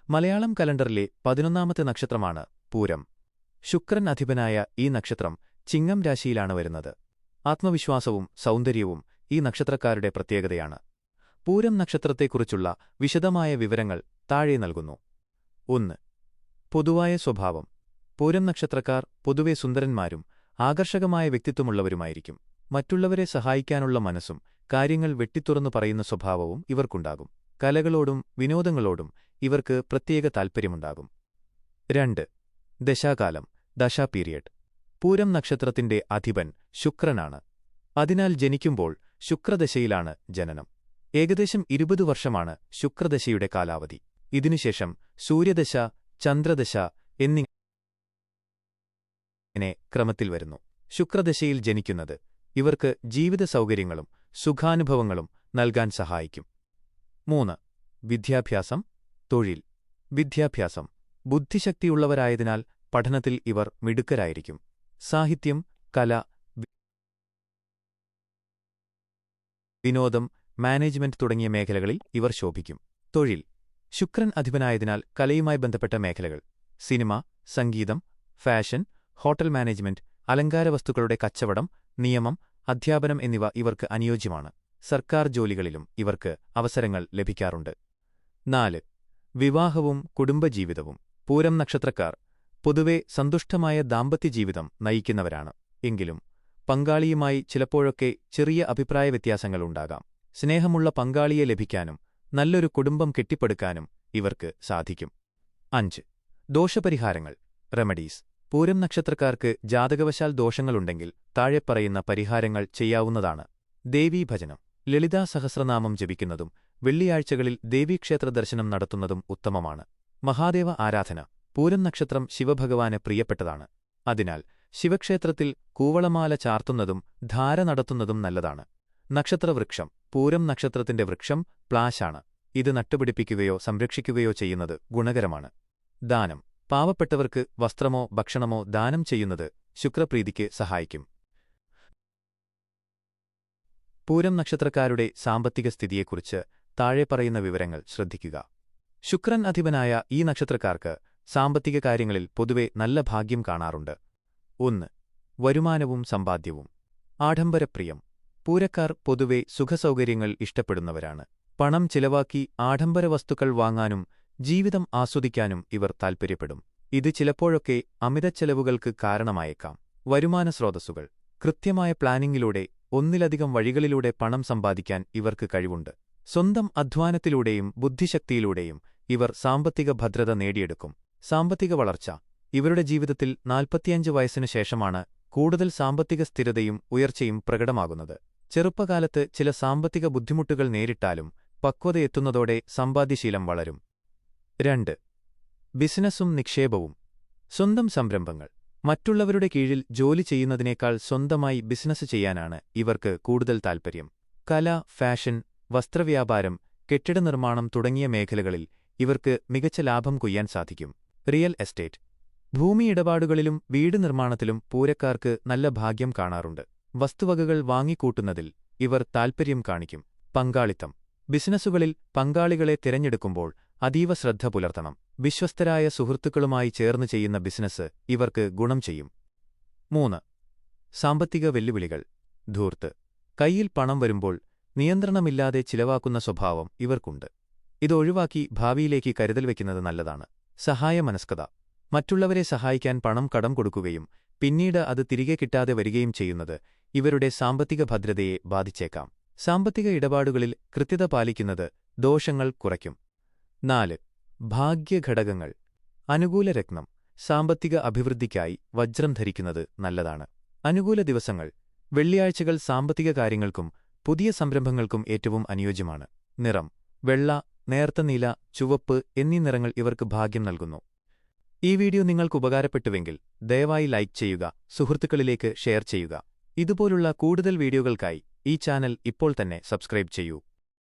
മലയാളം കലണ്ടറിലെ 11ാമത്തെ നക്ഷത്രമാണ് പൂരം. ശുക്രൻ അധിപനായ ഈ നക്ഷത്രം ചിങ്ങം രാശിയിലാണ് വരുന്നത്. ആത്മവിശ്വാസവും സൗന്ദര്യവും ഈ നക്ഷത്രക്കാരുടെ പ്രത്യേകതയാണ്. പൂരം നക്ഷത്രത്തെക്കുറിച്ചുള്ള വിശദമായ വിവരങ്ങൾ താഴെ നൽകുന്നു. 1. പൊതുവായ സ്വഭാവം. പൂരം നക്ഷത്രക്കാർ പൊതുവെ സുന്ദരന്മാരും ആകർഷകമായ വ്യക്തിത്വമുള്ളവരുമായിരിക്കും. മറ്റുള്ളവരെ സഹായിക്കാനുള്ള മനസ്സും കാര്യങ്ങൾ വെട്ടിത്തുറന്നു പറയുന്ന സ്വഭാവവും ഇവർക്കുണ്ടാകും. കലകളോടും വിനോദങ്ങളോടും ഇവർക്ക് പ്രത്യേക താൽപ്പര്യമുണ്ടാകും. 2. ദശാകാലം, ദശാ പീരിയഡ്. പൂരം നക്ഷത്രത്തിന്റെ അധിപൻ ശുക്രനാണ്. അതിനാൽ ജനിക്കുമ്പോൾ ശുക്രദശയിലാണ് ജനനം. ഏകദേശം 20 വർഷമാണ് ശുക്രദശയുടെ കാലാവധി. ഇതിനുശേഷം സൂര്യദശ, ചന്ദ്രദശ എന്നിങ്ങനെ ക്രമത്തിൽ വരുന്നു. ശുക്രദശയിൽ ജനിക്കുന്നത് ഇവർക്ക് ജീവിത സൗകര്യങ്ങളും സുഖാനുഭവങ്ങളും നൽകാൻ സഹായിക്കും. 3. വിദ്യാഭ്യാസം, തൊഴിൽ. വിദ്യാഭ്യാസം. ബുദ്ധിശക്തിയുള്ളവരായതിനാൽ പഠനത്തിൽ ഇവർ മിടുക്കരായിരിക്കും. സാഹിത്യം, കല, വിനോദം, മാനേജ്മെന്റ് തുടങ്ങിയ മേഖലകളിൽ ഇവർ ശോഭിക്കും. തൊഴിൽ. ശുക്രൻ അധിപനായതിനാൽ കലയുമായി ബന്ധപ്പെട്ട മേഖലകൾ, സിനിമ, സംഗീതം, ഫാഷൻ, ഹോട്ടൽ മാനേജ്മെന്റ്, അലങ്കാരവസ്തുക്കളുടെ കച്ചവടം, നിയമം, അധ്യാപനം എന്നിവ ഇവർക്ക് അനുയോജ്യമാണ്. സർക്കാർ ജോലികളിലും ഇവർക്ക് അവസരങ്ങൾ ലഭിക്കാറുണ്ട്. 4. വിവാഹവും കുടുംബജീവിതവും. പൂരം നക്ഷത്രക്കാർ പൊതുവെ സന്തുഷ്ടമായ ദാമ്പത്യജീവിതം നയിക്കുന്നവരാണ്. എങ്കിലും പങ്കാളിയുമായി ചിലപ്പോഴൊക്കെ ചെറിയ അഭിപ്രായ വ്യത്യാസങ്ങളുണ്ടാകാം. സ്നേഹമുള്ള പങ്കാളിയെ ലഭിക്കാനും നല്ലൊരു കുടുംബം കെട്ടിപ്പടുക്കാനും ഇവർക്ക് സാധിക്കും. 5. ദോഷപരിഹാരങ്ങൾ, റെമഡീസ്. പൂരം നക്ഷത്രക്കാർക്ക് ജാതകവശാൽ ദോഷങ്ങളുണ്ടെങ്കിൽ താഴെപ്പറയുന്ന പരിഹാരങ്ങൾ ചെയ്യാവുന്നതാണ്. ദേവീഭജനം. ലളിതാ സഹസ്രനാമം ജപിക്കുന്നതും വെള്ളിയാഴ്ചകളിൽ ദേവീക്ഷേത്ര ദർശനം നടത്തുന്നതും ഉത്തമമാണ്. മഹാദേവ ആരാധന. പൂരം നക്ഷത്രം ശിവഭഗവാന് പ്രിയപ്പെട്ടതാണ്. അതിനാൽ ശിവക്ഷേത്രത്തിൽ കൂവളമാല ചാർത്തുന്നതും ധാര നടത്തുന്നതും നല്ലതാണ്. നക്ഷത്രവൃക്ഷം. പൂരം നക്ഷത്രത്തിന്റെ വൃക്ഷം പ്ലാശാണ്. ഇത് നട്ടുപിടിപ്പിക്കുകയോ സംരക്ഷിക്കുകയോ ചെയ്യുന്നത് ഗുണകരമാണ്. ദാനം. പാവപ്പെട്ടവർക്ക് വസ്ത്രമോ ഭക്ഷണമോ ദാനം ചെയ്യുന്നത് ശുക്രപ്രീതിക്ക് സഹായിക്കും. പൂരം നക്ഷത്രക്കാരുടെ സാമ്പത്തിക സ്ഥിതിയെക്കുറിച്ച് താഴെ പറയുന്ന വിവരങ്ങൾ ശ്രദ്ധിക്കുക. ശുക്രൻ അധിപനായ ഈ നക്ഷത്രക്കാർക്ക് സാമ്പത്തിക കാര്യങ്ങളിൽ പൊതുവെ നല്ല ഭാഗ്യം കാണാറുണ്ട്. 1. വരുമാനവും സമ്പാദ്യവും. ആഡംബരപ്രിയം. പൂരക്കാർ പൊതുവെ സുഖസൗകര്യങ്ങൾ ഇഷ്ടപ്പെടുന്നവരാണ്. പണം ചിലവാക്കി ആഡംബര വസ്തുക്കൾ വാങ്ങാനും ജീവിതം ആസ്വദിക്കാനും ഇവർ താൽപ്പര്യപ്പെടും. ഇത് ചിലപ്പോഴൊക്കെ അമിതച്ചെലവുകൾക്ക് കാരണമായേക്കാം. വരുമാന സ്രോതസ്സുകൾ. കൃത്യമായ പ്ലാനിങ്ങിലൂടെ ഒന്നിലധികം വഴികളിലൂടെ പണം സമ്പാദിക്കാൻ ഇവർക്ക് കഴിവുണ്ട്. സ്വന്തം അധ്വാനത്തിലൂടെയും ബുദ്ധിശക്തിയിലൂടെയും ഇവർ സാമ്പത്തിക ഭദ്രത നേടിയെടുക്കും. സാമ്പത്തിക വളർച്ച. ഇവരുടെ ജീവിതത്തിൽ 45 വയസ്സിനു ശേഷമാണ് കൂടുതൽ സാമ്പത്തിക സ്ഥിരതയും ഉയർച്ചയും പ്രകടമാകുന്നത്. ചെറുപ്പകാലത്ത് ചില സാമ്പത്തിക ബുദ്ധിമുട്ടുകൾ നേരിട്ടാലും പക്വതയെത്തുന്നതോടെ സമ്പാദ്യശീലം വളരും. 2. ബിസിനസ്സും നിക്ഷേപവും. സ്വന്തം സംരംഭങ്ങൾ. മറ്റുള്ളവരുടെ കീഴിൽ ജോലി ചെയ്യുന്നതിനേക്കാൾ സ്വന്തമായി ബിസിനസ് ചെയ്യാനാണ് ഇവർക്ക് കൂടുതൽ താൽപ്പര്യം. കല, ഫാഷൻ, വസ്ത്രവ്യാപാരം, കെട്ടിടനിർമ്മാണം തുടങ്ങിയ മേഖലകളിൽ ഇവർക്ക് മികച്ച ലാഭം കൊയ്യാൻ സാധിക്കും. Real estate. ഭൂമി ഇടപാടുകളിലും വീട് നിർമ്മാണത്തിലും പൂരക്കാർക്ക് നല്ല ഭാഗ്യം കാണാറുണ്ട്. വസ്തുവകകൾ വാങ്ങിക്കൂട്ടുന്നതിൽ ഇവർ താൽപ്പര്യം കാണിക്കും. പങ്കാളിത്തം. ബിസിനസ്സുകളിൽ പങ്കാളികളെ തിരഞ്ഞെടുക്കുമ്പോൾ അതീവ ശ്രദ്ധ പുലർത്തണം. വിശ്വസ്തരായ സുഹൃത്തുക്കളുമായി ചേർന്ന് ചെയ്യുന്ന ബിസിനസ് ഇവർക്ക് ഗുണം ചെയ്യും. 3. സാമ്പത്തിക വെല്ലുവിളികൾ. ധൂർത്ത്. കൈയിൽ പണം വരുമ്പോൾ നിയന്ത്രണമില്ലാതെ ചിലവാക്കുന്ന സ്വഭാവം ഇവർക്കുണ്ട്. ഇതൊഴിവാക്കി ഭാവിയിലേക്ക് കരുതൽ വയ്ക്കുന്നത് നല്ലതാണ്. സഹായമനസ്കത. മറ്റുള്ളവരെ സഹായിക്കാൻ പണം കടം കൊടുക്കുകയും പിന്നീട് അത് തിരികെ കിട്ടാതെ വരികയും ചെയ്യുന്നത് ഇവരുടെ സാമ്പത്തിക ഭദ്രതയെ ബാധിച്ചേക്കാം. സാമ്പത്തിക ഇടപാടുകളിൽ കൃത്യത പാലിക്കുന്നത് ദോഷങ്ങൾ കുറയ്ക്കും. 4. ഭാഗ്യഘടകങ്ങൾ. അനുകൂല രത്നം. സാമ്പത്തിക അഭിവൃദ്ധിക്കായി വജ്രം ധരിക്കുന്നത് നല്ലതാണ്. അനുകൂല ദിവസങ്ങൾ. വെള്ളിയാഴ്ചകൾ സാമ്പത്തിക കാര്യങ്ങൾക്കും പുതിയ സംരംഭങ്ങൾക്കും ഏറ്റവും അനുയോജ്യമാണ്. നിറം. വെള്ള, നേർത്ത നീല, ചുവപ്പ് എന്നീ നിറങ്ങൾ ഇവർക്ക് ഭാഗ്യം നൽകുന്നു. ഈ വീഡിയോ നിങ്ങൾക്ക് ഉപകാരപ്പെട്ടുവെങ്കിൽ ദയവായി ലൈക്ക് ചെയ്യുക, സുഹൃത്തുക്കളിലേക്ക് ഷെയർ ചെയ്യുക. ഇതുപോലുള്ള കൂടുതൽ വീഡിയോകൾക്കായി ഈ ചാനൽ ഇപ്പോൾ തന്നെ സബ്സ്ക്രൈബ് ചെയ്യൂ.